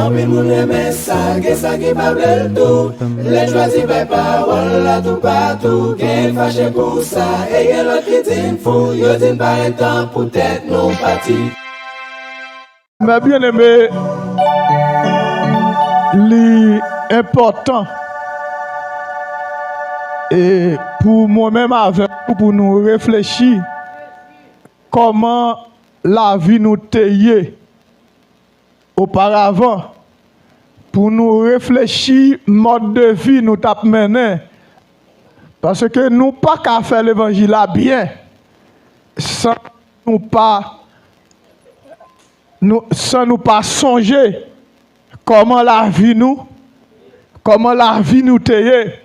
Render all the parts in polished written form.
En pile moun reme ça, que ça qui pas bel tout. Les choisis par parole là tout partout. Qu'elle fâche pour ça, et y'en l'autre qui dit fou. Yo dit pas un temps pour tête non parti. Mais bien aimé, l'important et pour moi-même avec pour nous réfléchir comment la vie nous taillait auparavant, pour nous réfléchir mode de vie nous t'a mené, parce que nous pas qu'à faire l'évangile là bien sans nous pas songer comment la vie nous taillait.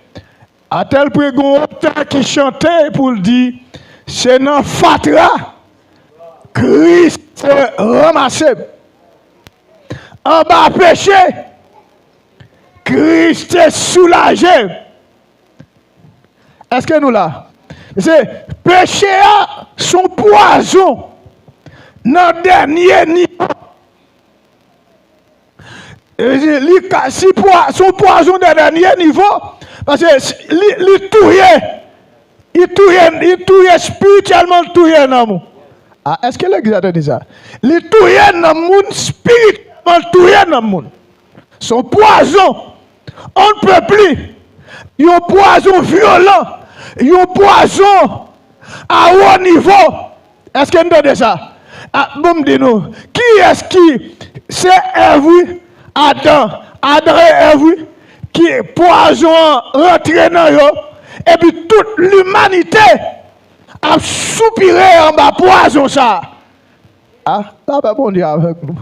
À tel point qu'on qui chantait pour le dire, c'est dans fatra Christ s'est ramassé. En bas péché, Christ est soulagé. Est-ce que nous là? C'est péché son poison dans le dernier niveau. Son poison dans le dernier niveau, parce que il touille spirituellement touille dans nous. Ah, est-ce que l'Église a dit ça? Il touille dans le monde spirituellement touille dans le monde. Son poison, on ne peut plus. Il y a un poison violent, il y a un poison à haut niveau. Est-ce que nous entendez ça? Ah, bon, dis-nous, qui est-ce qui c'est Ève, Adam et Ève, qui poison rentré dans eux, et puis toute l'humanité a soupiré en bas poison ça. Ah, ça va bon dire avec nous.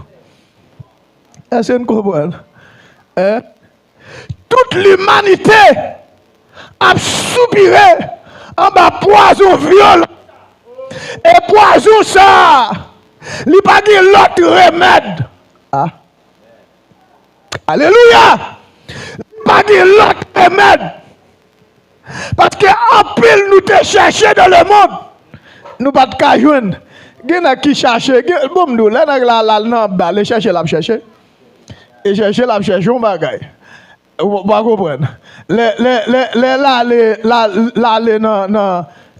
Est-ce que nous comprenons? Toute l'humanité a soupiré en bas poison violent. Et poison ça, il n'y a pas de l'autre remède. Ah. Alléluia. Il n'y a pas de l'autre remède. Parce qu'en pile nous te chercher dans le monde. Nous pas de cajoune. Il y a qui cherche. Bon, nous, là, les chercher, la chercher. Et chercher, la chercher, on va gagner. Vous comprenez?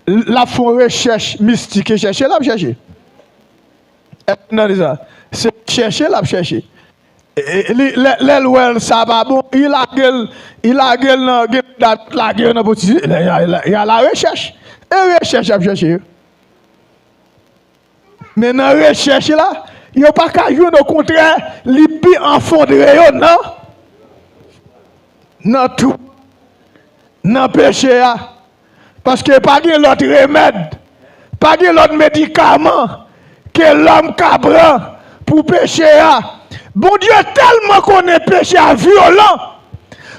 La font recherche mystique et chercher, la chercher. C'est chercher, la chercher. L'ouel, ça va bon, il a gueule, il a la recherche. Et recherche, la chercher. Mais dans la recherche là, il n'y a pas qu'à jouer, au contraire, il peut en fond de rayon, non? Dans tout. Dans le péché. Parce que pas de l'autre remède, pas de l'autre médicament que l'homme cabran pour pécher. Bon Dieu, tellement qu'on est péché à violent,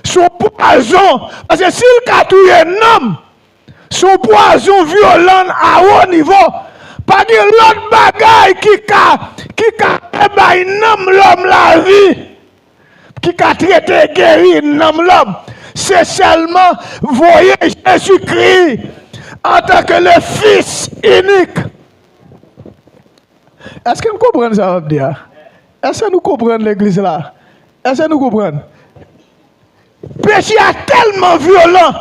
son poison, parce que s'il a tué un homme, son poison violent à haut niveau, pas de l'autre bagaille qui a l'homme la vie, qui a traité guéri l'homme. C'est seulement voyer Jésus-Christ en tant que le Fils unique. Est-ce que nous comprenons ça? Est-ce que nous comprenons l'église là? Est-ce que nous comprenons? Péché est tellement violent.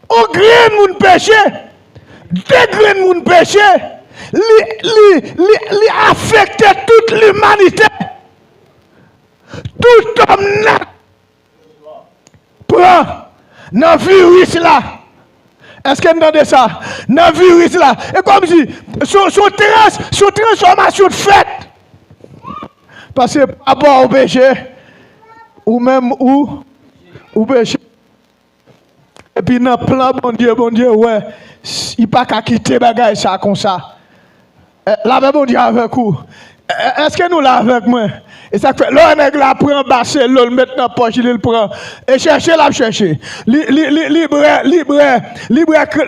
Au gré de mon péché, degré de mon péché, il affecte toute l'humanité. Tout homme net prend dans le virus là. Est-ce que vous entendez ça? Dans le virus là. Et comme si son transformation de fait. Parce que par rapport au péché, ou même ou péché. Et puis dans le plan, bon Dieu, ouais, il n'y a pas qu'à quitter bagaille ça comme ça. Là, bon Dieu avec vous. Est-ce que nous là avec moi? Et ça fait, l'on la prend basser, l'on le met dans la poche, il le prend. Et chercher, la chercher. Libre,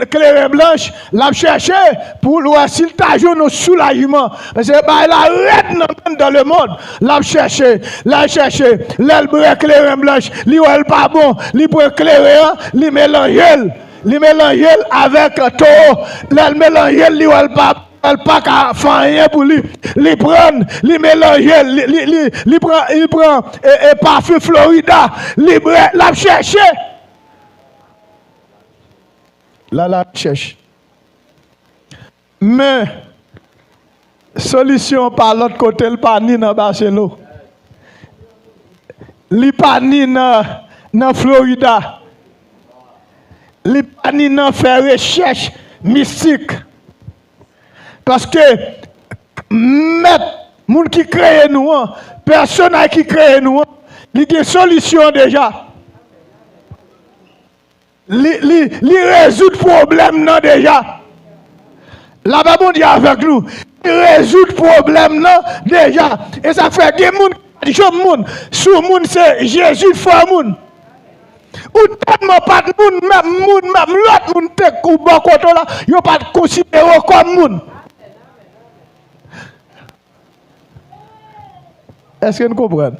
claire blanche, la chercher pour voir s'il t'a joué nos soulagements. Parce que la reine dans le monde, la chercher, l'aile claire blanche, l'ouel pas bon, libre clair, li mélanger avec taureau, l'aile mélanger, l'ouel pas elle pas qu'à faire rien pour lui. Il prend, il mélange, il prend et parfum Florida, il la cherche. Là, la cherche. Mais, solution par l'autre côté, il pas ni dans Barcelone. Il pas ni dans Florida. Il pas ni dans faire recherche mystique. Parce que, moun qui crée nous, personne qui crée nous, il y a une solution déjà. Il résout le problème non déjà. Là-bas, bon Dieu avec nous. Il résout le problème non déjà. Et ça fait que les gens, sous moun c'est Jésus for moun. Ou tellement pas de moun, même l'autre moun te kou bon côté là, yo pas considéré comme moun. Est-ce que nous comprenons?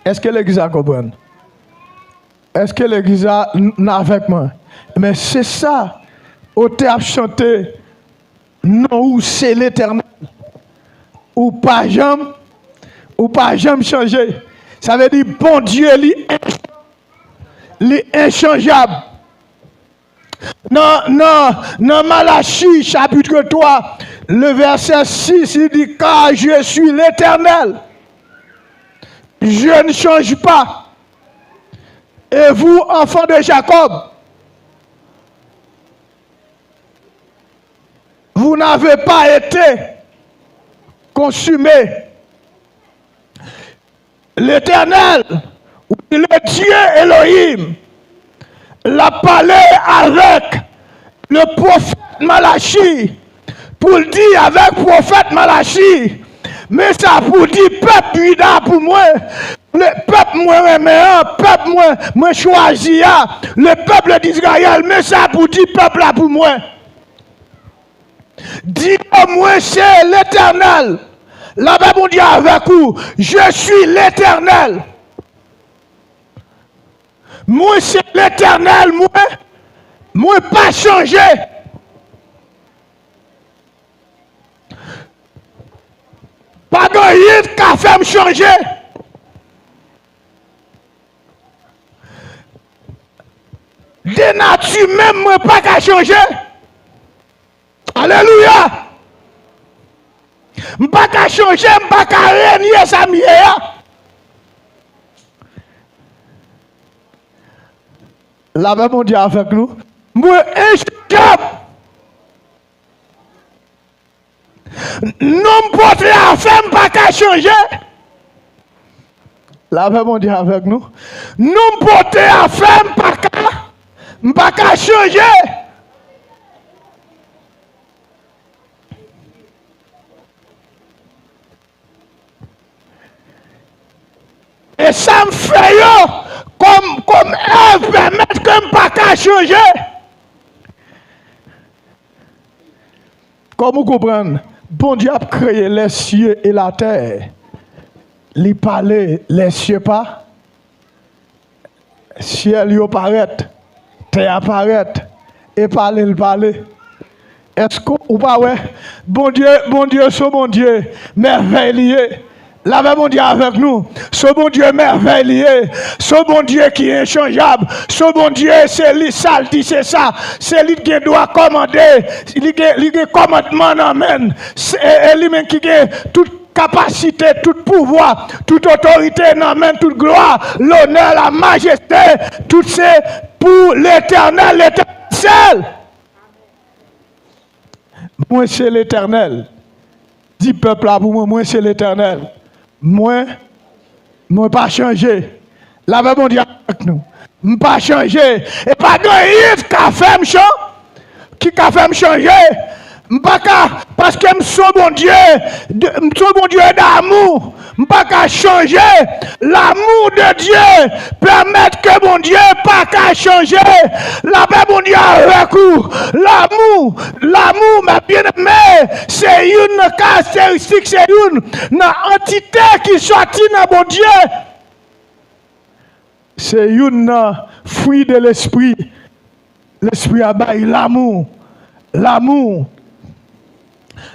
Est-ce que l'église a compris? Est-ce que l'église a avec moi? Mais c'est ça. Au théâtre chanté, non, ou c'est l'éternel. Ou pas jamais changer. Ça veut dire, bon Dieu, il est inchangeable. Non, Malachie, chapitre 3, le verset 6, il dit, car je suis l'éternel. Je ne change pas. Et vous, enfants de Jacob, vous n'avez pas été consumés. L'Éternel, le Dieu Elohim, l'a parlé avec le prophète Malachie, pour le dire avec le prophète Malachie, mais ça pour dire peuple Juda pour moi, le peuple moi aimé, peuple moi choisi, le peuple d'Israël, mais ça pour dire peuple là pour moi. Dis-moi, c'est l'Éternel. Là-bas, mon Dieu, avec vous, je suis l'Éternel. Moi, c'est l'Éternel, moi, pas changé. Pas de rien qui a fait me changer. De nature même, moi, pas qu'à changer. Alléluia. Je ne peux pas changer, je ne peux pas régner ça. Là-bas, mon Dieu, avec nous. Moi, inchangeable. Non, porte la femme, je ne peux pas changer. Là-bas, mon Dieu, avec nous. Non, porte la femme, je ne peux pas changer. Et ça me fait comme Ève permettre que je ne pas changer. Comme vous comprenez, bon Dieu a créé les cieux et la terre. Il parlait, les cieux pas. Ciel y apparaît, terre apparaît, et parler, il parlait. Est-ce que ou pas ouais? Bon Dieu, c'est bon Dieu, merveilleux. Là, mon Dieu avec nous. Ce bon Dieu merveilleux. Ce bon Dieu qui est inchangeable. Ce bon Dieu, c'est lui, ça, c'est ça. C'est lui qui doit commander. Il a commandement, amen. C'est lui-même qui a toute capacité, tout pouvoir, toute autorité, amen, toute gloire, l'honneur, la majesté. Tout c'est pour l'éternel seul. Moi, c'est l'éternel. Dis peuple là pour moi, c'est l'éternel. Moi, pas changé. Là, mon Dieu avec nous. Pas changé. Et pas de rien qui a fait me changer. Parce que je suis bon Dieu d'amour. Je ne peux pas changer. L'amour de Dieu permet que mon Dieu pas qu'à changer. Là-bas, mon Dieu avec vous. L'amour, ma bien-aimée, c'est une caractéristique, c'est une entité qui sortit dans mon Dieu. C'est une fruit de l'esprit. L'esprit a baillé l'amour.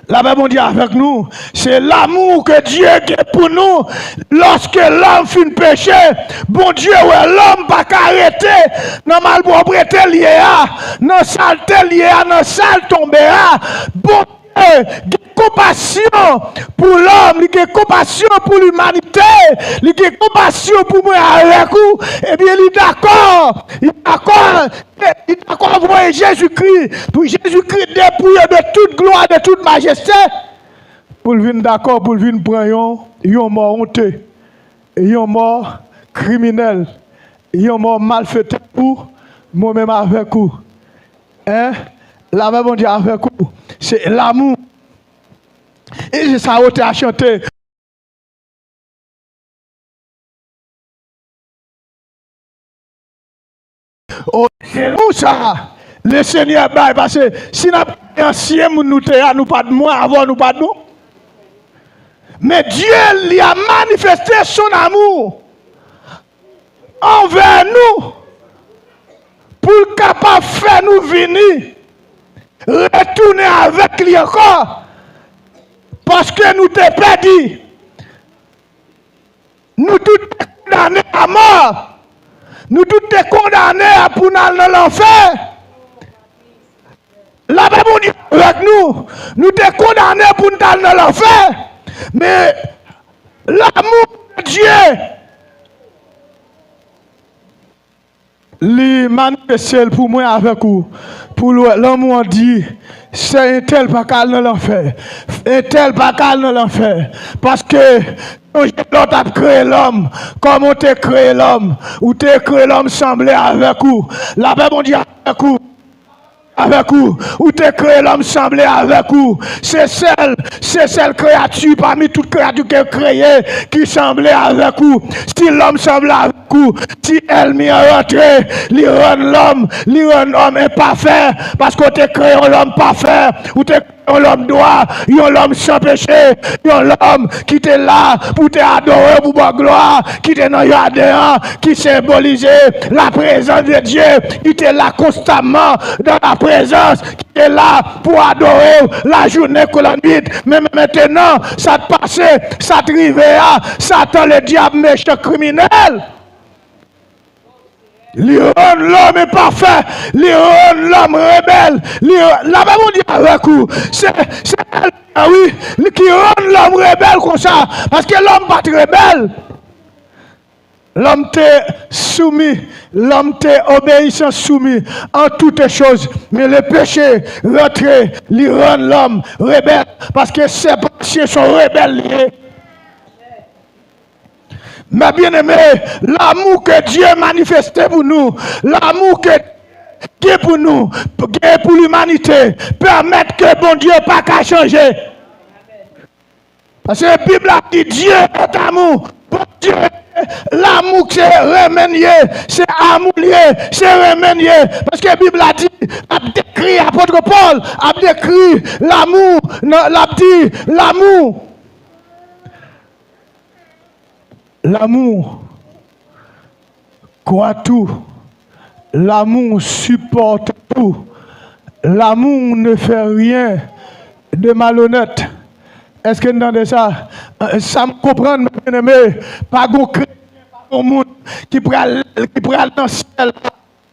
La Bible dit avec nous, c'est l'amour que Dieu a pour nous. Lorsque l'homme fait péché, bon Dieu, ouais, l'homme pas arrêter dans malpropreté lié à, dans saleté lié à, dans sale tombé à. Bon Dieu, compassion pour l'homme, il a compassion pour l'humanité, il a compassion pour moi avec vous, et bien il est d'accord, il est d'accord pour Jésus-Christ, pour Jésus-Christ dépouillé de toute gloire, de toute majesté, pour venir d'accord, pour venir prendre un mort honteux, un mort criminel, un mort malfaiteur pour moi-même avec vous. Hein? La Bible dit avec vous, c'est l'amour. Et c'est ça où tu as chanté. Oh, c'est nous ça. Le Seigneur, parce que si nous avons un ancien, nous n'avons pas de moi, avant nous pas de nous. Mais Dieu lui a manifesté son amour envers nous pour capable faire nous venir retourner avec lui encore. Parce que nous t'ai perdu. Nous tous condamnés à mort. Nous tous condamnés pour aller dans l'enfer. La Bible dit avec nous, nous t'es condamnés pour aller dans l'enfer. Mais l'amour de Dieu, les manifester pour moi avec vous. Pour l'homme on dit, c'est un tel pas qu'à dans l'enfer. Un tel pas qu'à dans l'enfer. Parce que l'autre a créé l'homme. Comme on t'a créé l'homme. Ou t'as créé l'homme semblé avec vous. La Bible dit avec vous. Avec vous, ou t'es créé l'homme semblé avec vous. C'est celle créature parmi toutes créatures qui est créée qui semblait avec vous. Si l'homme semblait avec vous, si elle m'y a rentré, lui rend l'homme imparfait, parce que t'es créé l'homme parfait, ou t'es créé l'homme droit, l'homme sans péché, l'homme qui était là pour t'adorer pour ta gloire, qui était dans le jardin, qui symbolisait la présence de Dieu, qui était là constamment dans la présence, qui est là pour adorer la journée que la nuit. Mais maintenant, ça te passait, ça te rivait, Satan le diable méchant criminel. L'homme est parfait, l'homme rebelle, la Bible dit avec vous, c'est oui, qui rend l'homme rebelle comme ça, parce que l'homme pas rebelle. L'homme t'est soumis, l'homme t'est obéissant, soumis en toutes choses. Mais le péché, rentré, lui rend l'homme rebelle. Parce que ses pensées sont rebelles. Mais bien aimé, l'amour que Dieu manifesté pour nous, l'amour que Dieu pour nous, pour l'humanité, permettre que bon Dieu pas qu'à changer. Parce que la Bible a dit Dieu est amour. Bon Dieu, l'amour c'est remanié, c'est amourlier, c'est remanié. Parce que la Bible a dit, a décrit, apôtre Paul, a décrit l'amour, l'a dit l'amour. L'amour croit tout. L'amour supporte tout. L'amour ne fait rien de malhonnête. Est-ce que vous entendez ça? Ça me comprend, mes amis. Pas de chrétien, pas de monde qui prend dans le ciel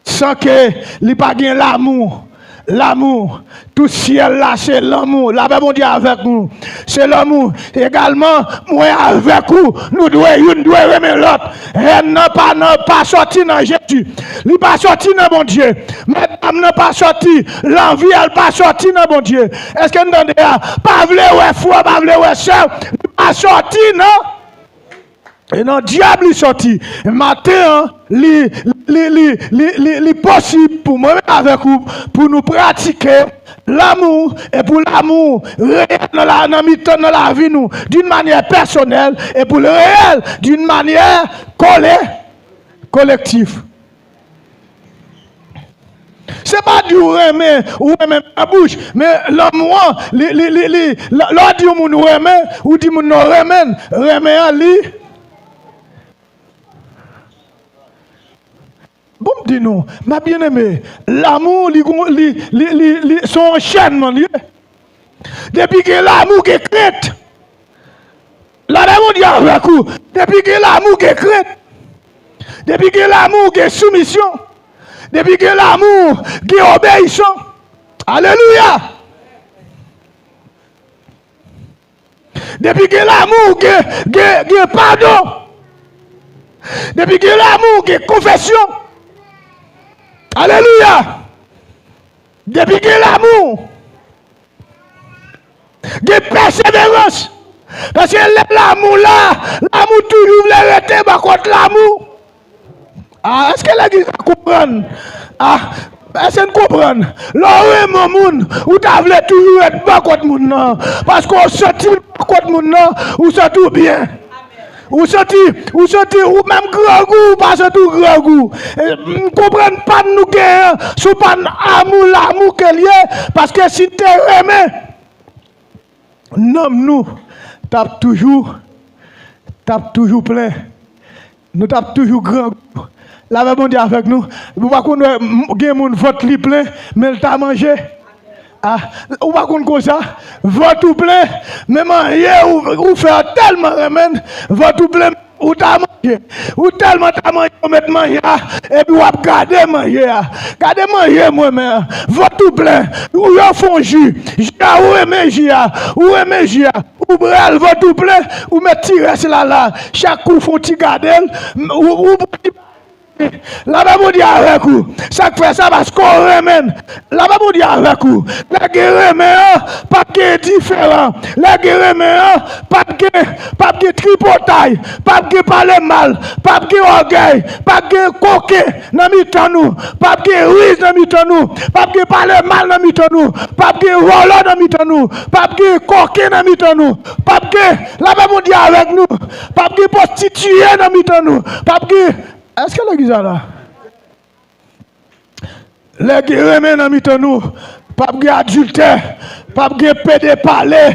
sans qu'il n'ait pas l'amour. L'amour, tout ciel là, c'est l'amour. La Bible dit avec nous, c'est l'amour. Également, moi avec vous, nous devons aimer l'autre. Elle n'a pas sorti dans Jésus. Il n'est pas sorti dans mon Dieu. Madame n'a pas sorti. L'envie, elle n'a pas sorti dans mon Dieu. Est-ce que nous entendez? Pas vle ouais foi, pas vle ouais soeur. Il n'est pas sorti, non? Et non, diable est sorti. Matin, il possible pour moi avec vous, pour nous pratiquer l'amour, et pour l'amour réel dans la vie, nous, d'une manière personnelle, et pour le réel, d'une manière collective. C'est pas du remet ou même la bouche, mais l'amour, l'on dit mon remet, ou dit mon remet en lui. Bon, dis-nous, ma bien-aimée, l'amour, son enchaînement. Depuis que l'amour est crainte. La même dit avec vous. Depuis que l'amour est crainte. Depuis que l'amour est soumission. Depuis que l'amour est obéissant. Alléluia. Depuis que l'amour est pardon. Depuis que l'amour est confession. Alléluia. Depuis que l'amour est persévérance. Parce que l'amour là, l'amour toujours voulait rester par contre l'amour. Ah, est-ce que l'église comprend? Ah, est-ce qu'elle comprend? L'heure mon monde, ou t'as voulu toujours être par contre mon nom. Parce qu'on sortit par contre mon nom, ou ça tout bien. Ou sorti, ou même grand goût, pas tout grand goût. Ne comprennent pas nous que sous pas amour, l'amour qu'elle y est, parce que si tu aimé, non, nous, tape toujours plein. Nous tape toujours grand goût. La même dit avec nous, vous ne pouvez pas gagner mon vote li plein, mais il t'a mangé. Ah, ou pas comme ça, votre plein, mais manger ou faire tellement remède, votre plein ou t'as mangé, ou tellement t'as mangé, ou mettre manger, et puis ou garder manger, moi-même, votre plein, ou yon font jus, ou aimé jus, ou brel votre plein, ou mettre tirer là, chaque coup font ti garder, ou la Bible dit avec vous, ça fait ça parce qu'on remène. La Bible dit avec vous, la guerre pas de différent. La guerre pas de tripotaille, pas de parler mal, pas de orgueil, pas de coquet dans mi-temps nous, pas de ruise dans mi-temps nous, pas de parler mal dans mi-temps nous, pas de voler dans mi-temps nous, pas de coquet dans mi-temps nous, pas de la Bible dit avec nous, pas de prostituer dans mi-temps nous, pas de. Est-ce que l'église est là? Les qui remettent dans mi-temps nous, pas de adultère, pas de pédé parler,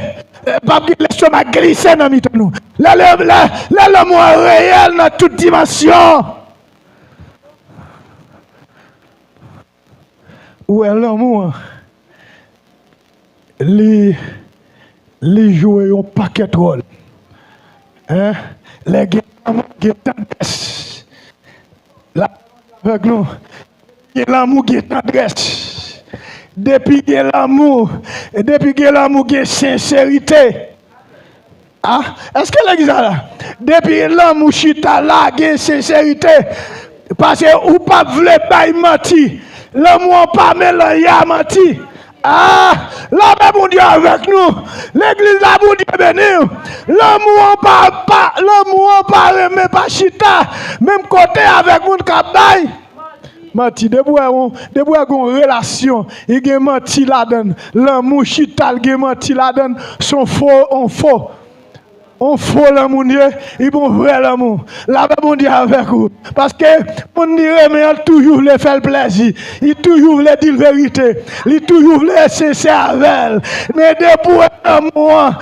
pas de l'estomac glisser dans mi-temps nous. L'amour réel dans toute dimension. Où est l'amour? Les jouer un paquet de rôles. Hein? Les qui tendresse. Là, avec nous, l'amour qui est tendresse. Depuis que l'amour qui est sincérité. Ah, est-ce que l'église est là? Depuis l'amour chita là, qui est sincérité. Parce que ou pas voulez pas mentir. L'amour pas mélanger à mentir. Ah, là, bon Dieu avec nous. L'église là, bon Dieu béni. L'amour pas remet pas chita. Même côté avec mon cabay. Menti, debout une relation, il y a menti là-dedans. L'amour chita, il y a menti là-dedans. Son faux, on faux. On faux l'amour, il bon vrai l'amour. La bon Dieu avec vous. Parce que mon Dieu, mais il toujours le fait plaisir. Il toujours le dire la vérité. Il toujours le sincère avec elle. Mais depuis l'amour,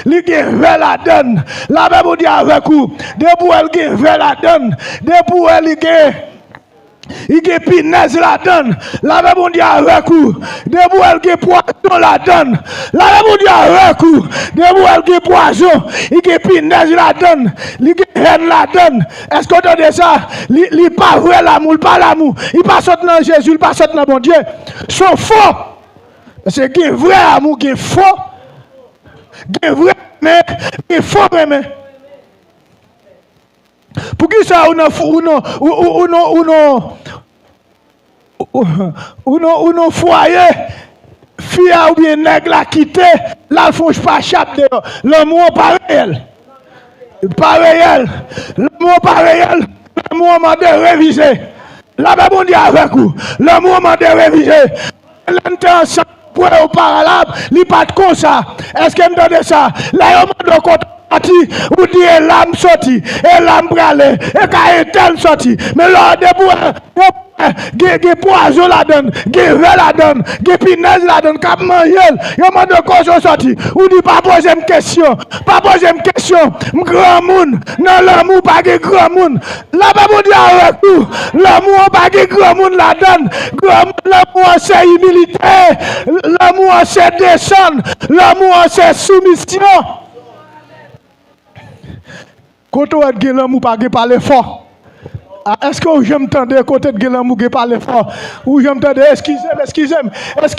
il est vrai la donne. La bon Dieu avec vous. Depuis elle est vrai la donne. Depuis elle est il y a pinaise la donne. La même on dit avec vous. Debout elle qui poisson la donne. La même on dit avec vous. Debout elle qui poisson. Il y a pinaise la donne. Il y a haine la donne. Est-ce qu'on entend ça? Il pas vrai l'amour, pas l'amour. Il pas sorti dans Jésus, il pas sorti dans mon Dieu. Sont faux. C'est qui vrai amour qui est faux. Qui est vrai mais qui est faux mais. Pour qui ça on foyer fille ou bien nègre la quitté là font pas chape de l'amour pas réel l'amour pas réel l'amour m'a de réviser la Bible dit avec vous l'amour m'a de réviser l'intention pour au parallèle il pas comme ça est-ce que me ça là on m'a de ou dit l'âme sorti et l'âme bralé et quand est sorti mais là debout Ge poison la donne, ge verre la donne, ge pinaise la donne, cap manger. Yo mande quoi sorti. Ou dit pas poser une question. Pas poser une question. Grand monde, non l'amour pas de grand monde. Là pas bon dire avec nous. L'amour pas de grand monde la donne. L'amour c'est humilité. L'amour c'est descendre. L'amour c'est soumission. Quand on a l'amour pas de parler fort. Est-ce que je m'entendais côté de l'amour qui parle fort? Ou je m'entendais, excusez-moi. Est-ce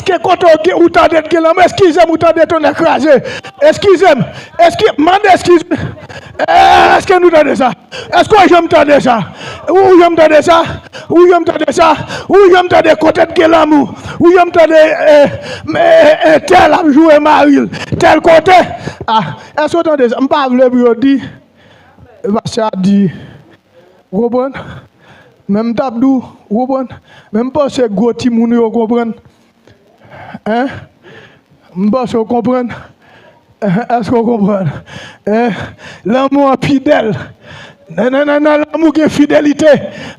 que quand on entendait de l'amour, excusez-moi, ou entendez ton écrasé? Excusez-moi. Est-ce que nous entendons ça? Est-ce que je m'entendais ça? Ou je m'entendais ça? Ou je m'entendais côté de l'amour? Ou je m'entendais tel a joué Maril, tel côté? Est-ce que vous entendez ça? Je ne peux pas vous dire. Ça dit. Vous comprenez? Même Tabdou, vous comprenez? Même pas ce gros timoun, vous comprenez? Hein? Pas ce vous comprenez? Est-ce que vous comprenez? L'amour fidèle. Non, l'amour qui est fidélité.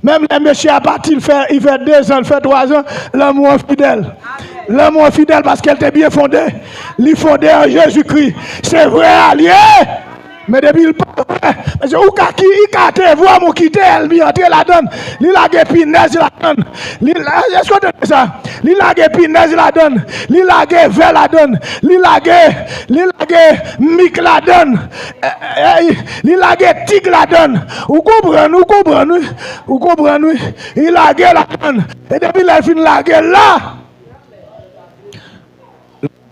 Même les messieurs à partir, il fait 2 ans, il fait 3 ans, l'amour fidèle. L'amour fidèle parce qu'elle était bien fondée. Il fondé en Jésus-Christ. C'est vrai, allié. Mais depuis le pas, parce que il a voir mon quitter, elle m'y entre la donne. Il a des pinaises la donne. Est-ce que tu ça? Il a des pinaises la donne. Il a des verres la donne. Il a des mic la donne. Il a des tigres la donne. Vous comprenez? Il a des la donne. Et depuis la fin la guerre là,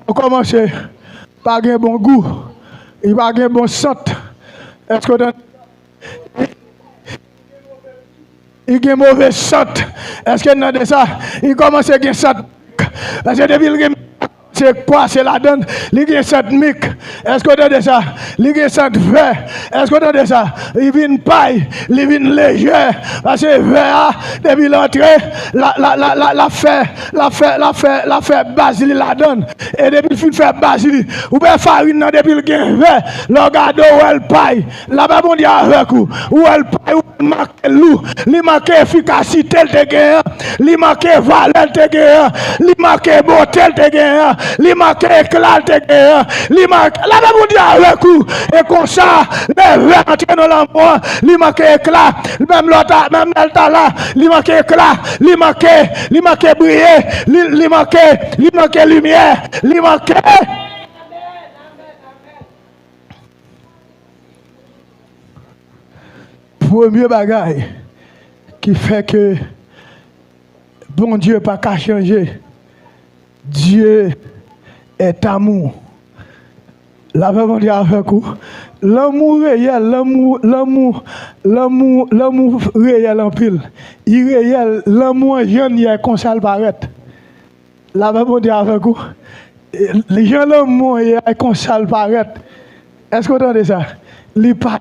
on commence par un bon goût. Il va avoir un bon sang. Est-ce que il a un mauvais sang? Est-ce que dans ça, il commence à avoir un sang? Parce que depuis c'est quoi? C'est la donne. Il y a un sang mic. Est-ce que tu as ça? Il y a un sang vert. Est-ce que tu as ça? Il vient paille. Il vient léger. Parce que vert, depuis l'entrée, la fait basile la donne. Et depuis le fin fait basile, ou bien farine depuis le gain vert, le gado ou elle paille. Là-bas, on dit avec vous. Ou elle paille, ou elle marque loup. Il marque efficacité, le gain. Il marque valeur, le gain. Il marque beauté, le gain. Il marque éclat, le gain. Il marque. Là-bas, on dit avec vous. Et comme ça, les verts entrent dans l'amour. Il marque éclat. Même l'autre, même l'altar là, il marque éclat. Il marque briller. Il marque lumière. Il marque. Premier bagage qui fait que bon Dieu n'a pas qu'à changer. Dieu est amour. La Bible dit avec vous, l'amour réel, l'amour réel en pile. Il réel, l'amour jeune, il est comme ça le paraître. La Bible dit avec vous, les gens l'amour, il est comme ça le paraître. Est-ce que vous entendez ça? Les pas,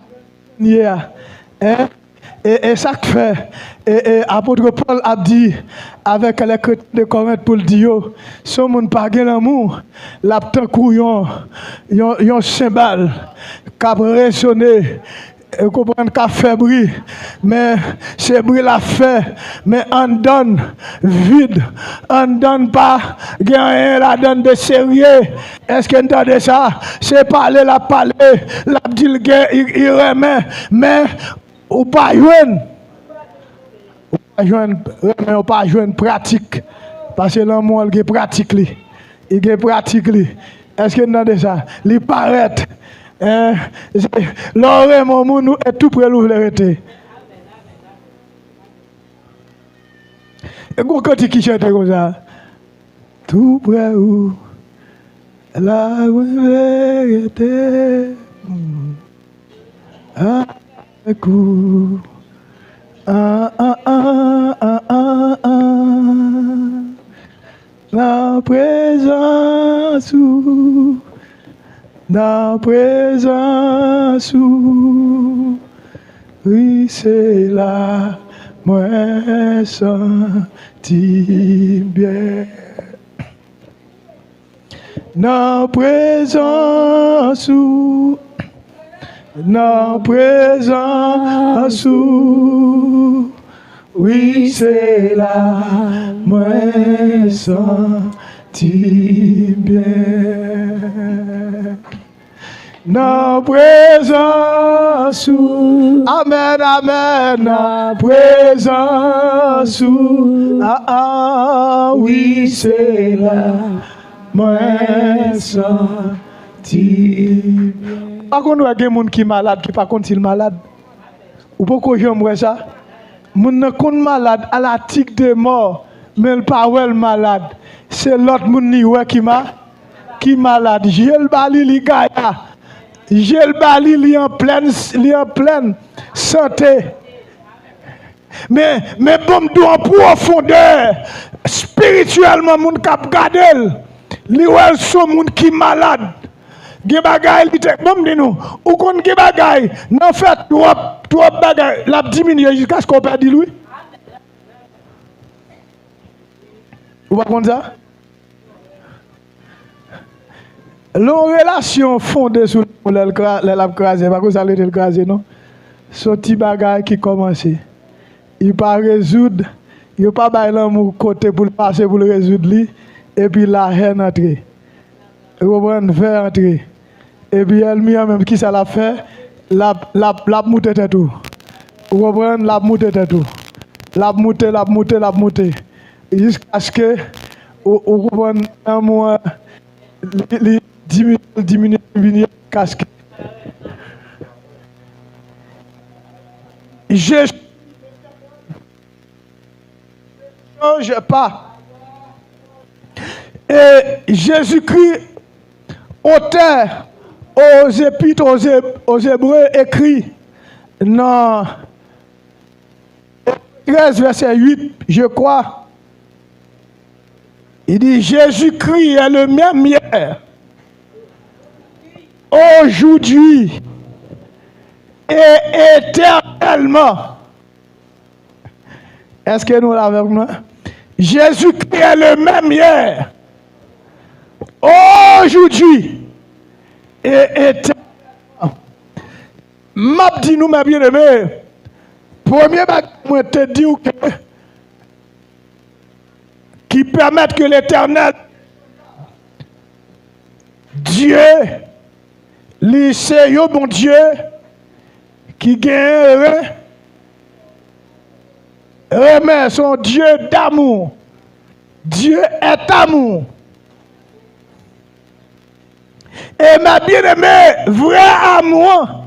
et ça que fait, et apôtre Paul a dit avec les chrétiens de Corinthe pour le dire, si on n'a pas l'amour, l'aptan couillon, yon cymbale, qui a résonné, et comprendre qu'a fait bruit, mais ce bruit l'a fait, mais on donne vide, on donne pas, rien la donne de sérieux. Est-ce que vous entendez ça? C'est parler, la dit il remet, mais ou pas joindre, ou pas joindre pratique, parce que l'amour il est pratique, il est pratique. Est-ce que vous entendez ça? Il paraît. L'oreille, mon monde, est tout près de l'ouvrir. Et quand qui chante comme ça, tout près où la vérité, avec vous, la présence où. La présence où, oui, c'est là, moi, senti bien. La présence où, Oui, c'est là, moi senti bien. Dans présence, amen, amen, dans présence, oui, c'est là, moi senti bien. Par contre, il y a des gens qui sont malades, qui par contre sont malades. Ou pourquoi j'aimerais ça? Moun ne kon malade à la tique de mort, mais le pas wel malade. C'est l'autre moun ni ouais qui malade. J'ai le bali li gaya. J'ai le bali li en pleine santé. Mais bon en profondeur spirituellement moun k'ap gade li wel son moun qui malade. Ge bagay li te bon di nou ou kon ge bagay nan fait trop bagay la diminuer jusqu'à ce qu'on perde lui. Ou pas comme ça? L'on relation fondée sur l'écrasé, pas que ça le écrasé non. Ce petit bagay qui commence, il pas résoudre, il pas bailler l'amour côté pour passer pour le résoudre lui et puis la haine entrer. Reprendre faire entrer. Et puis elle même qui ça l'a fait, la monter tout. Reprendre la monter tout. La monter. Jusqu'à ce que on reprenne un mois diminuer casque. Je ne change pas. Et Jésus-Christ, auteur aux épîtres aux Hébreux, écrit dans 13 verset 8, je crois. Il dit Jésus-Christ est le même hier, aujourd'hui et éternellement. Est-ce que nous l'avons avec nous? Jésus-Christ est le même hier, aujourd'hui et éternellement. M'a dit nous, mes bien-aimés, premier bagage, moi te dis que qui permettent que l'Éternel, Dieu, c'est un bon Dieu qui gagne, remet son Dieu d'amour. Dieu est amour. Et ma bien-aimée, vrai amour,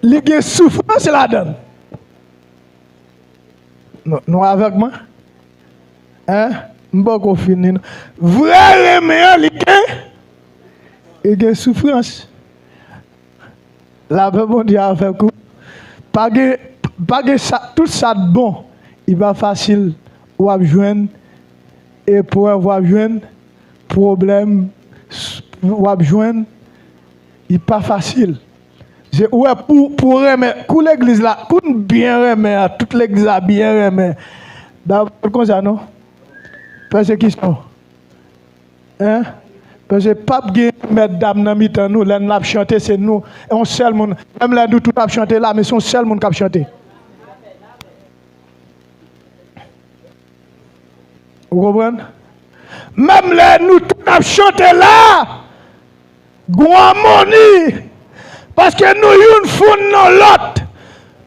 il y a souffrance là-dedans. Nous avec moi? Hein? M'boko fini. Vrai amour, il y a souffrance. La bon Dieu avec vous. Pas tout ça de bon, il va facile ou à joindre et pour avoir joindre problème ou à joindre il pas facile. Ouais pour remettre pour l'église là, pour bien remettre toute l'église a bien remettre. D'abord comme ça non. Persécution. Hein? Parce que pas mettre dame dans mi-temps nous, là nous chanter c'est nous, et on seul monde, même là nous tout a chanter là, mais son seul monde qui a chanté. Vous comprenez? Même là nous tout a chanté là, Guamoni, parce que nous une fond dans l'autre,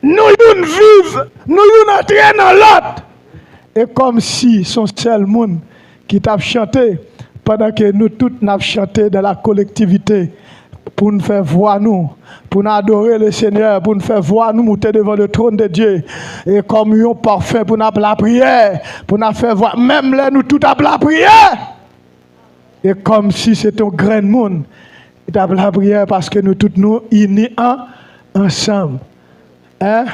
nous une vive, nous une entrer dans l'autre. Et comme si son seul monde qui t'a chanté, pendant que nous tous nous chanté dans la collectivité pour nous faire voir nous, pour nous adorer le Seigneur, pour nous faire voir nous monter devant le trône de Dieu. Et comme un parfait pour nous la prière, pour nous faire voir, même là nous tous la prière. Et comme si c'était un grand monde, il a la prière parce que nous tous nous unis ensemble. Hein?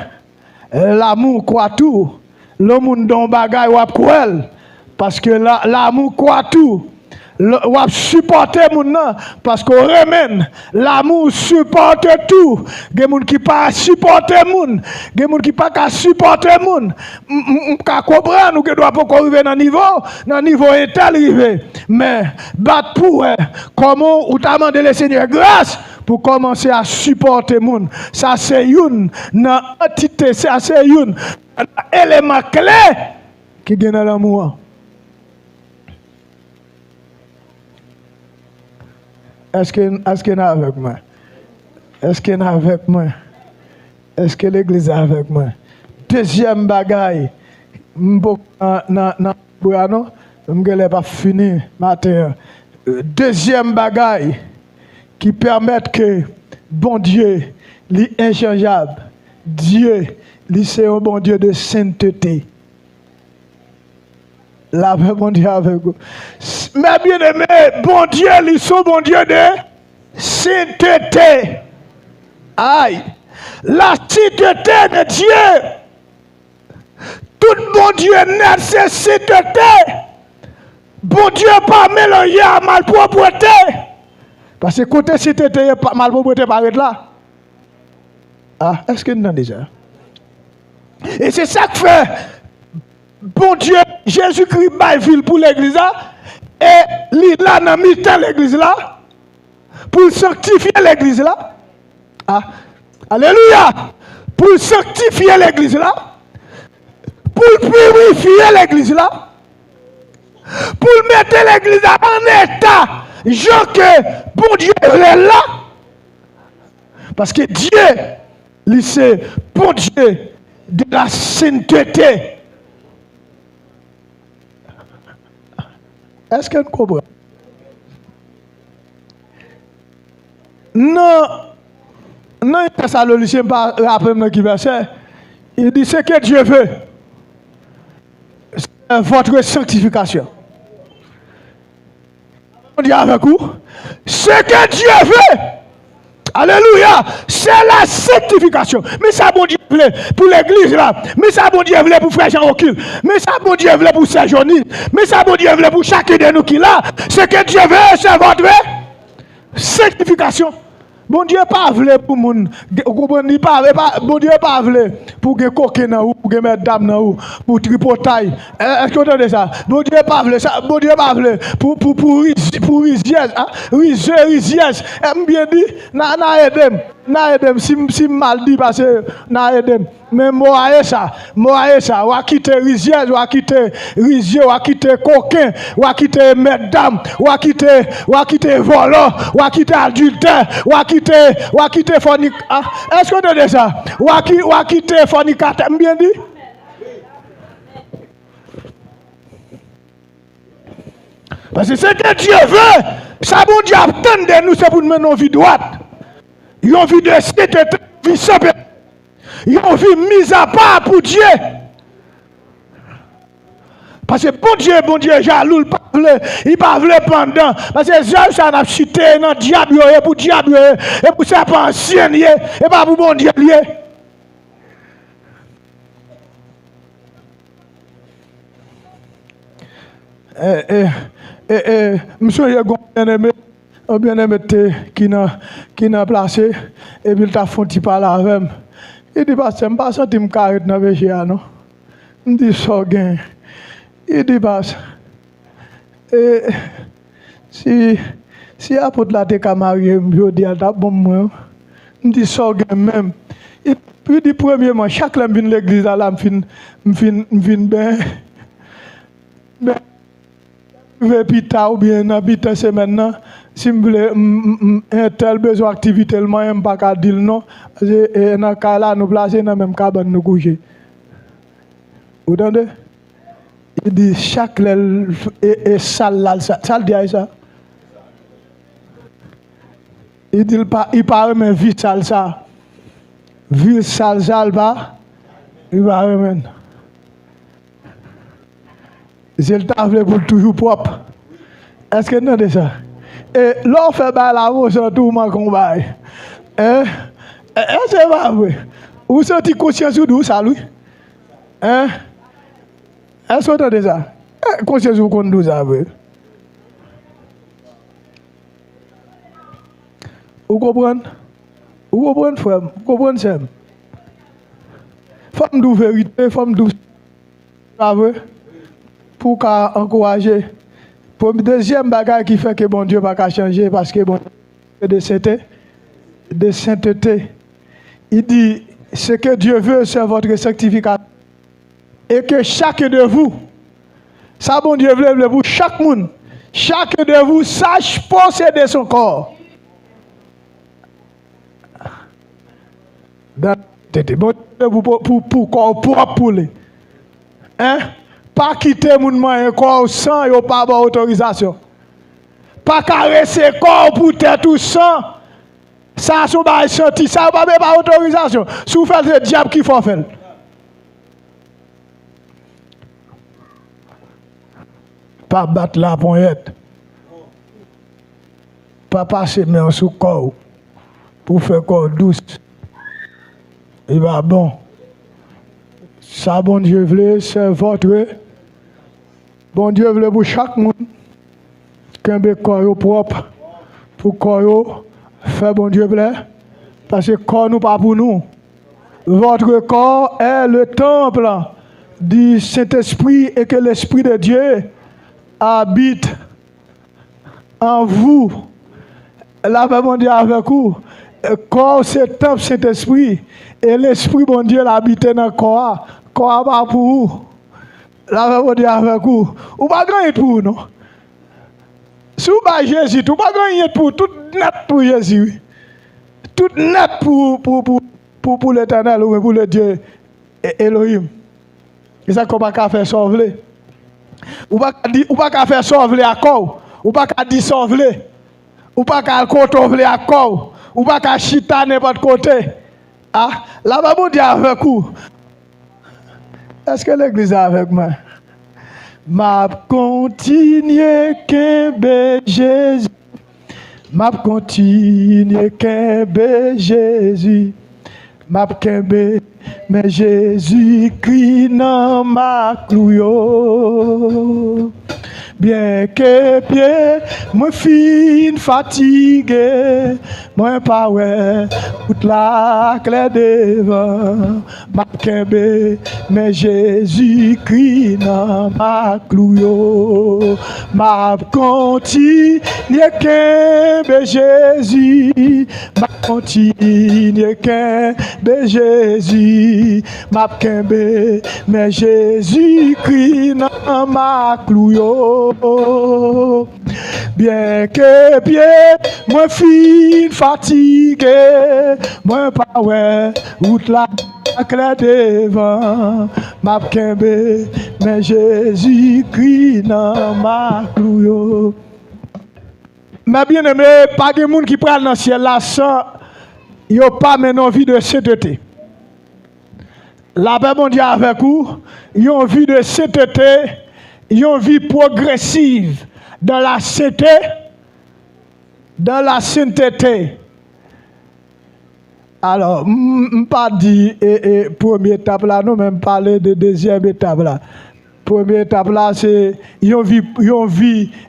L'amour croit tout. Le monde dont bagaille ou cruel. Parce que l'amour croit tout. Ou supporter moun nan parce qu'on remène l'amour supporte tout. Gen moun qui pas supporter moun, gen moun qui pas supporter moun. Ka comprendre ou que doit pas arriver dans niveau étal arrivé. Mais bat pour comment ou t'a demandé le Seigneur grâce pour commencer à supporter les gens. Ça, c'est une entité, ça, c'est une élément clé qui gagne l'amour. Est-ce qu'il est avec moi? Est-ce qu'il est avec moi? Est-ce que l'église est avec moi? Deuxième bagaille, je ne pas fini matin. Deuxième bagaille qui permet que bon Dieu, l'inchangeable, Dieu, c'est un bon Dieu de sainteté. La paix, bon Dieu avec vous. Mais bien aimé, bon Dieu, ils sont bon Dieu de sainteté. Aïe. La sainteté de Dieu. Tout bon Dieu net, c'est sainteté. Bon Dieu pas mélangé à malpropreté. Parce que côté sainteté, malpropreté paraît là. Ah, est-ce que nous avons déjà? Et c'est ça que fait. Bon Dieu, Jésus-Christ ville pour l'église là, et il a dans l'église là, pour sanctifier l'église là. Ah, alléluia! Pour sanctifier l'église là, pour purifier l'église là, pour mettre l'église en état, genre que bon Dieu est là. Parce que Dieu, c'est bon Dieu de la sainteté. Est-ce qu'on comprend? Non, non, Thessaloniciens pas rappeler qui verset. Il dit ce que Dieu veut, c'est votre sanctification. On dit avec vous, ce que Dieu veut, alléluia, c'est la sanctification. Mais ça, bon Dieu voulait pour l'église là. Mais ça, bon Dieu voulait pour frère Jean Ocul. Mais ça, bon Dieu voulait pour Saint Johnny. Mais ça, bon Dieu voulait pour chacun de nous qui là. Ce que Dieu veut, c'est votre sanctification. Bon Dieu pas voulu pour moun, bon Dieu pas voulu pour que coquin ou pour que mesdames ou pour tripotaille. Est-ce que vous entendez ça? Bon Dieu pas voulu ça, bon Dieu pas voulu pour risiez, bien dit, na edem si mal dit parce que na edem. Mais moi ça, ou a quitter risiez, ou a quitter risier, ou a quitter coquin, ou a quitter mesdames, ou a quitter volant, ou a quitter adultère, ou a quitter fornicateur. Est-ce que vous entendez ça? Ou a quitter fornicateur, bien dit? Parce que ce que Dieu veut, ça bon Dieu attend de nous, c'est pour nous mener une vie droite. Une vie de sainteté, une vie simple. Une vie mise à part pour Dieu. Parce que bon Dieu, jaloux, il pas voulu pendant. Parce que Jésus, ça n'a chuté dans le diable, et pour diable, et pour ça, pas ancien, et pas pour bon Dieu. Monsieur, bien aimé, qui n'a placé, et puis il t'a fait parler avec moi. Il dit, parce que je ne pas senti me carré dans le péché, non? Il dit, ça gain. Il dit, parce que si apôtre la te marié, je dis, à bon moi. Il dit, ça gain même. Il dit, premièrement, chaque fois que je viens à l'église, je viens bien. Je vais ou bien dans c'est maintenant. Si je voulais un tel besoin d'activité, je ne peux pas dire non. Et dans le cas là, nous placer dans la même cabane, nous coucher. Vous entendez? Il dit chaque et salle, salle dit ça. Il dit il parle même vie sale ça. Vie sale pas. Il va remettre. C'est le table pour toujours propre. Est-ce que vous entendez ça? Et l'on fait la voix sur tout mon combat. Est-ce que pas vrai? Vous sentez conscience de ça, lui? Est-ce que vous entendez ça? Conscience de vous conduisez ça, vrai? Vous comprenez? Vous comprenez, frère? Vous comprenez ça? Femme de vérité, femme de vrai? Pour encourager. Pour le deuxième bagage qui fait que bon Dieu ne va pas changer parce que bon Dieu de c'était. de sainteté. Il dit, ce que Dieu veut, c'est votre sanctification. Et que chacun de vous, ça bon Dieu veut pour chaque monde, chacun de vous sache posséder son corps. Bon, pour corps propre pour lui. Hein? Pas quitter mon moyen corps sans et pas avoir autorisation. Pas caresser corps pour tête tout sans. Ça sont pas senti, ça pas même pas autorisation. Si vous faites le diable qui faut faire. Pas battre la poignette. Pas passer main sous corps pour faire corps douce. Il va bon. Ça, bon Dieu veut, c'est votre. Bon Dieu veut pour chaque monde. Qu'un corps propre. Pour corps, fait bon Dieu veut. Parce que corps nous pas pour nous. Votre corps est le temple du Saint-Esprit et que l'Esprit de Dieu habite en vous. Là, bon Dieu avec vous. Corps, c'est le temple Saint-Esprit. Et l'Esprit, bon Dieu, l'habite dans le corps. Corps pas pour vous. Là, bon Dieu avec vous. Ou pas gagner pour vous, non? Si vous pas Jésus, vous pas gagner pour tout net pour Jésus. Tout net pour l'Éternel ou pour le Dieu Elohim. C'est ça qu'on va faire sauver. Ou pas faire sauver à corps. Ou pas dire sauver. Ou pas contrôler à corps. Ou pas chita n'importe côté. Ah, là, bon Dieu avec vous. Est-ce que l'église est avec moi? M'a continué qu'aimer Jésus. M'a continué qu'aimer Jésus. M'a qu'aimer mais Jésus crie dans ma clouyo. Bien que pied, moi fin fatigué, moi pas ouais, toute la clé devant, ma kembe, mais Jésus crie dans ma clouyo, ma continue kembe Jésus, ma continue kembe Jésus, ma kembe, mais Jésus crie dans ma clouyo. Bien que pied, moi fin fatigué, moi pas ouais, route la clé devant, ma kembe, mais Jésus crie dans ma clouyo. Mais bien aimé, pas de monde qui prend dans le ciel là sans, yo pas maintenant vie de sainteté. La paix mondiale avec vous, yon vie de sainteté. Une vie progressive dans la sainteté, Alors, pas dit première étape là, nous même parler de deuxième étape là. Première étape là, c'est une vie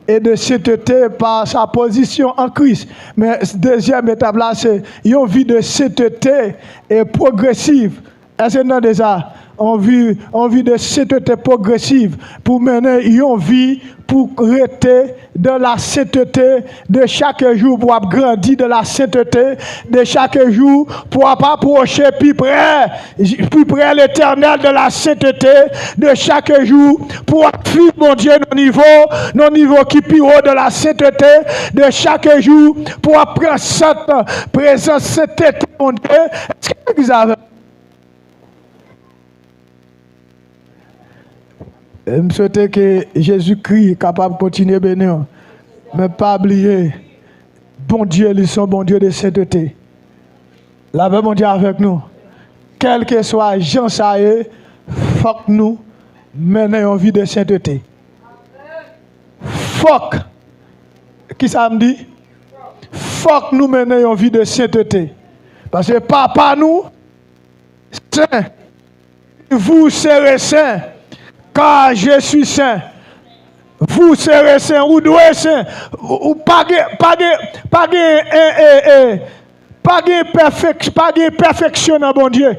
et de sainteté par sa position en Christ. Mais deuxième étape là, c'est une vie de sainteté et progressive. Est-ce que vous ça? On vit de sainteté progressive pour mener une vie pour rester dans la sainteté de chaque jour, pour grandir de la sainteté de chaque jour, pour approcher plus près l'Éternel de la sainteté de chaque jour, pour fuir mon Dieu nos niveaux qui plus haut de la sainteté de chaque jour, pour prendre cette présence sainteté mon Dieu. Est-ce que vous avez je me souhaite que Jésus-Christ est capable de continuer à bénir. Mais pas oublier, bon Dieu, ils sont bon Dieu de sainteté. La paix mon Dieu avec nous. Quel que soit Jean Saïe, faut que nous menions une vie de sainteté. Faut qui ça me dit? Faut que nous menions une vie de sainteté. Parce que papa nous, saint, vous serez saint. Car je suis saint. Vous serez saint, vous devez saint. Ou pas de perfection dans bon Dieu.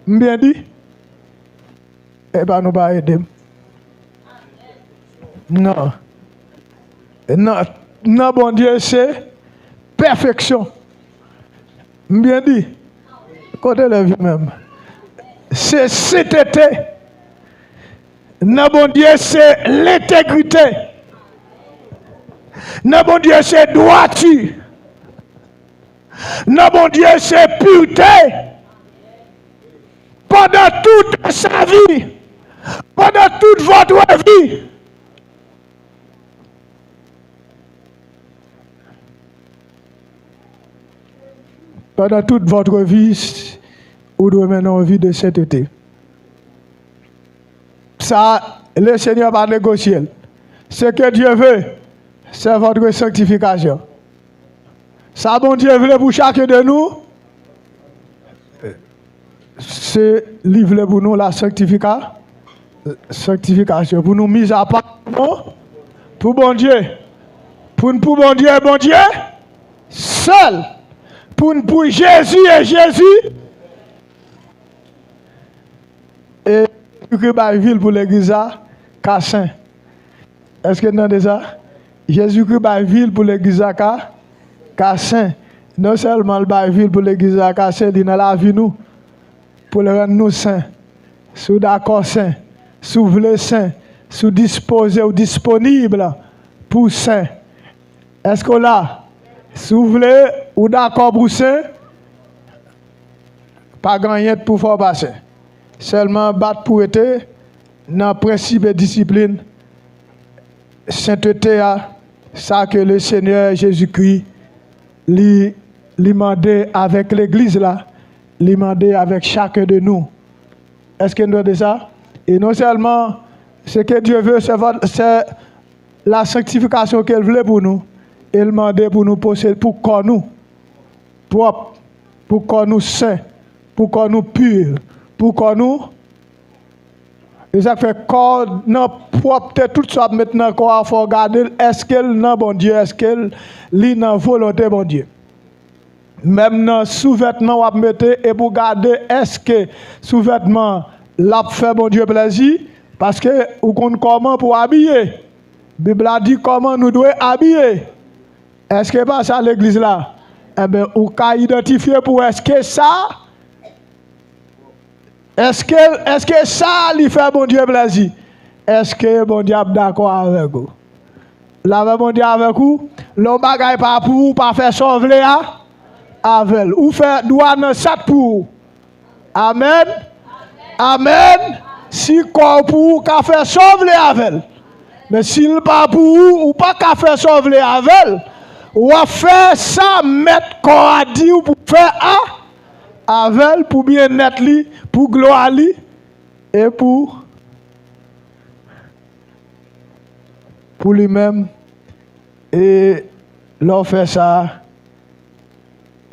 Bien dit? Eh bien, nous pas aider. Non, bon Dieu, c'est perfection. Bien dit. Côté la vie même. C'est sainteté. Non, bon Dieu, c'est l'intégrité. Non, bon Dieu, c'est droiture. Non, bon Dieu, c'est pureté. Pendant toute sa vie, pendant toute votre vie. Pendant toute votre vie, vous devez maintenant envie de sainteté. Ça, le Seigneur va négocier. Ce que Dieu veut, c'est votre sanctification. Ça, bon Dieu veut pour chacun de nous, c'est livrer pour nous la sanctification, pour nous mise à part, pour bon Dieu, pour bon Dieu, seul, pour Jésus et Jésus, et que la ville pour l'église, Cassin. Est-ce que vous entendez ça? Jésus-Christ la ville pour l'église, Cassin. Non seulement la ville pour l'église, Cassin, il dans la vie nous. Pour le rendre nous saints, sous d'accord saints, sous voulez saints, sous disposés ou disponibles pour saints. Est-ce que là, si vous voulez ou d'accord pour saints, pas grand-chose pour faire passer. Seulement battre pour être dans le principe et discipline, sainteté, ça que le Seigneur Jésus-Christ lui demandait avec l'église là. Demander avec chacun de nous. Est-ce que nous avons ça? Et non seulement ce que Dieu veut, c'est la sanctification qu'il veut pour nous. Il demande pour nous posséder, pour qu'on nous propre, pour qu'on nous saint, pour qu'on nous pur, pour qu'on nous. Et ça fait corps non propre, tout ça maintenant qu'on faut regarder, est-ce qu'elle n'a bon Dieu, est-ce qu'elle lit dans volonté bon Dieu. Même dans sous-vêtement, on va mettre et pour garder, est-ce que sous-vêtement l'a fait bon Dieu plaisir? Parce que vous comptez comment pour habiller. La Bible a dit comment nous devons habiller. Est-ce que pas ça l'église là? Eh bien, vous pouvez identifier pour est-ce que ça? Est-ce que ça lui fait bon Dieu plaisir? Est-ce que bon Dieu est d'accord avec vous? Là, bon Dieu avec vous? L'on bagaille pas pour vous, pas faire sauver à? Avec ou faire droit dans ça pour amen. Amen. Si quoi pour qu'a faire sauver avec mais s'il pas pour ou pas qu'a faire sauver avec ou a faire ça mettre quoi a dit ou pour faire avec pour bien net li pour gloire li et pour lui-même et l'on fait ça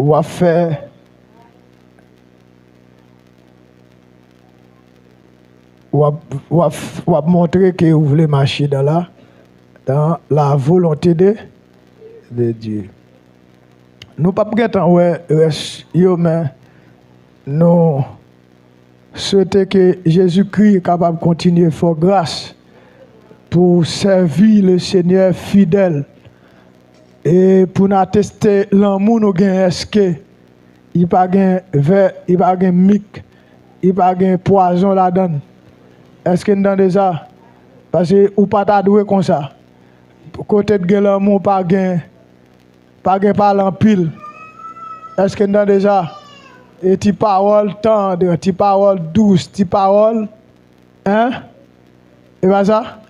ou à faire ou à montrer que vous voulez marcher dans la volonté de Dieu. Nous pas temps ouais mais nous souhaitons que Jésus-Christ est capable de continuer à faire grâce pour servir le Seigneur fidèle. Et pour nous attester l'amour nous gagne est-ce que il pas gain verre, il pas gain mic, il pas gain poison là-dedans. Est-ce que nous entendez ça? Parce que ou pas ta doué comme ça. Côté de l'amour pas gain parler en pile. Est-ce que nous entendez ça? Et tes paroles tendres, tes paroles douces, tes paroles hein? Et pas ça?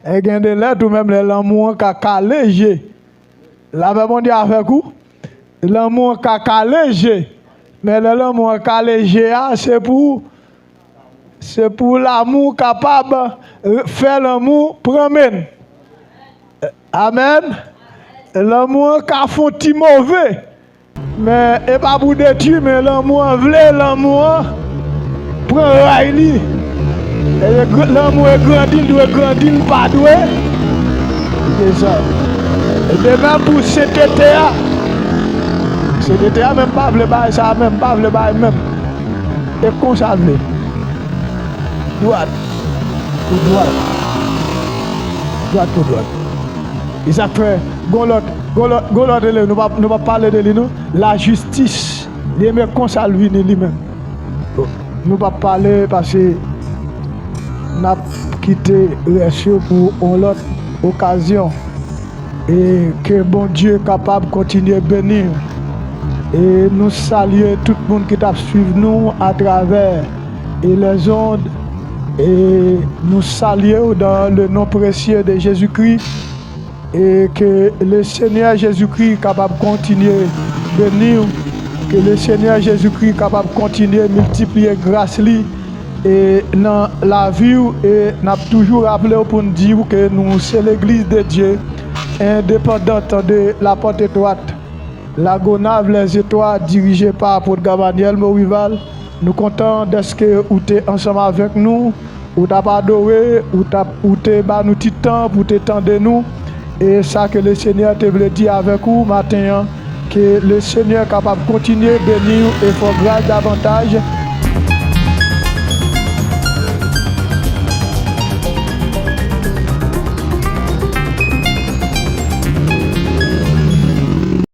Et gain de lettres ou même l'amour qui léger. La bon Dieu avec vous, l'amour caca léger, mais l'amour caca léger, c'est pour l'amour capable de faire l'amour promène. Amen. L'amour qui a fait mauvais, mais et pas pour détruire, mais l'amour vrai, l'amour prend raili. L'amour est grandi, doit grandir, pas doué. C'est ça. Et de même pour CTTA, même pas le bail, ça même pas le bail même. Et conserver. Droite pour droite. Droite pour droite. Et ça fait, nous ne pas parler de lui, la justice Il aime comme ça lui-même. Nous ne pas parler parce que nous avons quitté le pour une autre occasion. Et que bon Dieu est capable de continuer à bénir. Et nous saluons tout le monde qui t'a suivi nous à travers les ondes. Et nous saluons dans le nom précieux de Jésus-Christ. Et que le Seigneur Jésus-Christ est capable de continuer à bénir. Que le Seigneur Jésus-Christ est capable de continuer à multiplier grâce lui. Et dans la vie, et nous avons toujours rappelé pour nous dire que nous c'est l'église de Dieu, indépendante de la porte étroite, la Gonave, les étoiles, dirigée par l'apôtre Gamaliel Morival. Nous comptons d'être que vous êtes ensemble avec nous, vous t'avez adoré, vous t'avez nous petit temps pour t'étendre nous. Et ça que le Seigneur te veut dire avec vous matin, que le Seigneur est capable de continuer à bénir et faire grâce davantage.